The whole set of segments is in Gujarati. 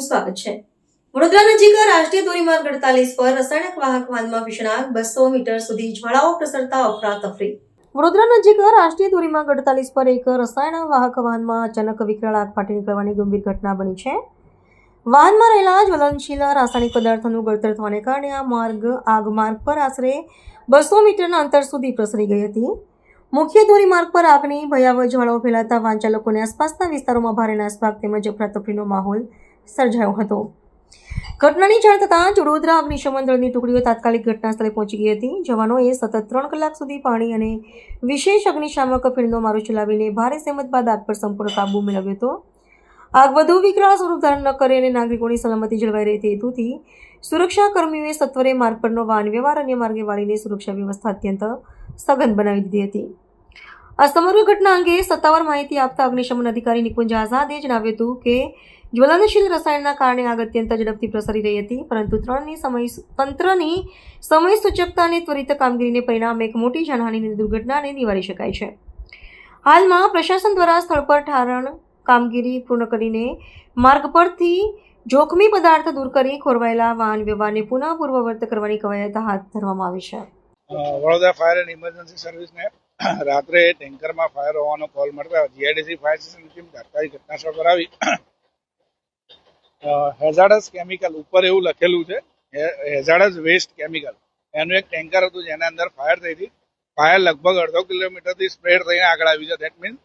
આપનું સ્વાગત છે। વડોદરા નજીક રાષ્ટ્રીય ધોરીમાર્ગ 48 પર રાસાયણિક વાહક વાહનમાં ભીષણ આગ, 200 મીટર સુધી જ્વાળાઓ પ્રસરતા અફરાતફરી। વડોદરા નજીક રાષ્ટ્રીય ધોરીમાર્ગ 48 પર એક રસાયણ વાહક વાહનમાં અચાનક વિકરાળ આગ ફાટી નીકળવાની ગંભીર ઘટના બની છે। વાહનમાં રહેલા જ્વલનશીલ રાસાયણિક પદાર્થોનું ગળતર થવાને કારણે આગ માર્ગ પર આશરે 200 મીટરના અંતર સુધી પ્રસરી ગઈ હતી। મુખ્ય ધોરીમાર્ગ પર આગની ભયાવહ જ્વાળાઓ ફેલાતા વાહન ચાલકોને આસપાસના વિસ્તારોમાં ભારે નાસભાગ તેમજ અફરાતફરીનો માહોલ સર્જાયો હતો। ઘટનાની જાણ થતાં જ વડોદરા અગ્નિશમન દળની ટુકડીઓ તાત્કાલિક ઘટના સ્થળે પહોંચી ગઈ હતી। જવાનોએ સતત 3 કલાક સુધી પાણી અને વિશેષ અગ્નિશામક ફીણનો મારો ચલાવીને ભારે સહેમત બાદ આગ પર સંપૂર્ણ કાબુ મેળવ્યો હતો। આગ વધુ વિકરાળ સ્વરૂપ ધારણ ન કરે અને નાગરિકોની સલામતી જળવાઈ રહે તે હેતુથી સુરક્ષા કર્મીઓએ સત્વરે માર્ગ પરનો વાહન વ્યવહાર અન્ય માર્ગે વાળીને સુરક્ષા વ્યવસ્થા અત્યંત સઘન બનાવી દીધી હતી। આ સમગ્ર ઘટના અંગે સત્તાવાર માહિતી આપતા અગ્નિશમન અધિકારી નિકુંજ આઝાદે જણાવ્યું હતું કે જ્વલનશીલ રસાયણના કારણે આગ અત્યંત ઝડપથી પ્રસરી રહી હતી, પરંતુ તંત્રની સમય સૂચકતા અને ત્વરિત કામગીરીને પરિણામે એક મોટી જાનહાનિની દુર્ઘટનાને નિવારી શકાય છે। હાલમાં પ્રશાસન દ્વારા સ્થળ પર ઠારણ કામગીરી પૂર્ણ કરીને માર્ગ પરથી જોખમી પદાર્થ દૂર કરી ખોરવાયેલા વાહન વ્યવહારને પુનઃ પૂર્વવત કરવાની કવાયત હાથ ધરવામાં આવી છે। વડોદરા ફાયર એન્ડ ઇમરજન્સી સર્વિસને રાત્રે ટેન્કરમાં ફાયર હોવાનો કોલ મળતા જીઆઈડીસી ફાયર સ્ટેશનની ટીમ તાત્કાલિક ઘટનાસ્થળ પર આવી। હેઝાર્ડસ કેમિકલ ઉપર એવું લખેલું છે, હેઝાર્ડસ વેસ્ટ કેમિકલ, એનું એક ટેન્કર હતું જેના અંદર ફાયર થઈ હતી। ફાયર લગભગ 1.5 કિલોમીટરથી સ્પ્રેડ થઈને આગળ આવી છે। ધેટ મીન્સ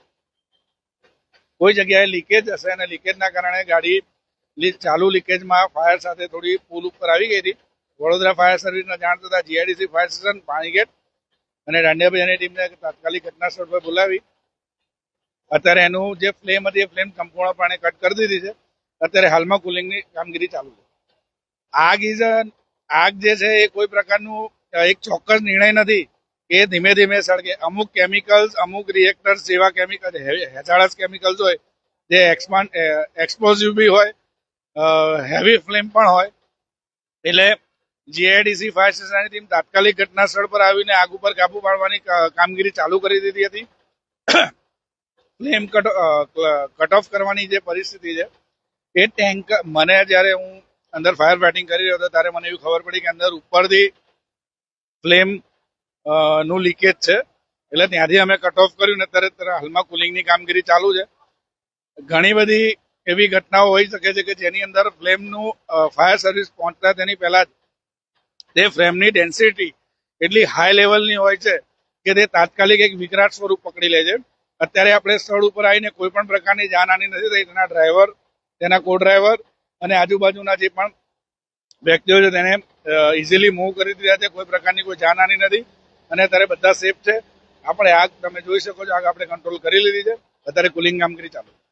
કોઈ જગ્યાએ લીકેજ હશે અને લીકેજના કારણે ગાડી ચાલુ લીકેજમાં ફાયર સાથે થોડી પુલ ઉપર આવી ગઈ હતી। વડોદરા ફાયર સર્વિસને જાણ થતાં જીઆઈડીસી ફાયર સ્ટેશન, પાણીગેટ અને દાંડિયાભાઈની ટીમને તાત્કાલિક ઘટનાસ્થળ પર બોલાવી અત્યારે એનું જે ફ્લેમ હતી એ ફ્લેમ સંપૂર્ણપણે કટ કરી દીધી છે। અત્યારે હાલમાં કુલિંગની કામગીરી ચાલુ છે। આગ જે છે એ કોઈ પ્રકારનું એક ચોક્કસ નિર્ણય નથી કે ધીમે ધીમે સળગે। અમુક કેમિકલ્સ, અમુક રિએક્ટર્સ જેવા કેમિકલ હેઝાર્ડસ કેમિકલ્સ હોય જે એક્સપ્લોઝિવ બી હોય, હેવી ફ્લેમ પણ હોય, એટલે જીઆઈડીસી ફાયર સ્ટેશનની ટીમ તાત્કાલિક ઘટના સ્થળ પર આવીને આગ ઉપર કાબુ પાડવાની કામગીરી ચાલુ કરી દીધી હતી। ફ્લેમ કટ ઓફ કરવાની જે પરિસ્થિતિ છે એ ટેન્ક મને જ્યારે હું અંદર ફાયર ફાઇટિંગ કરી રહ્યો હતો ત્યારે મને એવી ખબર પડી કે અંદર ઉપરથી ફ્લેમ નું લીકેજ છે, એટલે ત્યાંથી અમે કટ ઓફ કર્યું ને અત્યારે હાલમાં કુલિંગની કામગીરી ચાલુ છે। ઘણી બધી એવી ઘટનાઓ હોઈ શકે છે કે જેની અંદર ફ્લેમનું ફાયર સર્વિસ પહોંચતા તેની પહેલા જ તે ફ્લેમની ડેન્સિટી એટલી હાઈ લેવલની હોય છે કે તે તાત્કાલિક એક વિકરાળ સ્વરૂપ પકડી લે છે। અત્યારે આપણે સ્થળ ઉપર આવીને કોઈ પણ પ્રકારની જાનહાનિ નથી થઈ। તેના ડ્રાઈવર, તેના કો ડ્રાઈવર અને આજુબાજુના જે પણ વ્યક્તિઓ છે તેને ઇઝીલી મૂવ કરી દીધા છે। કોઈ પ્રકારની કોઈ જાનહાનિ નથી અને અત્યારે બધા સેફ છે। આપણે આગ તમે જોઈ શકો છો, આગ આપણે કંટ્રોલ કરી લીધી છે। અત્યારે કુલિંગ કામગીરી ચાલુ છે।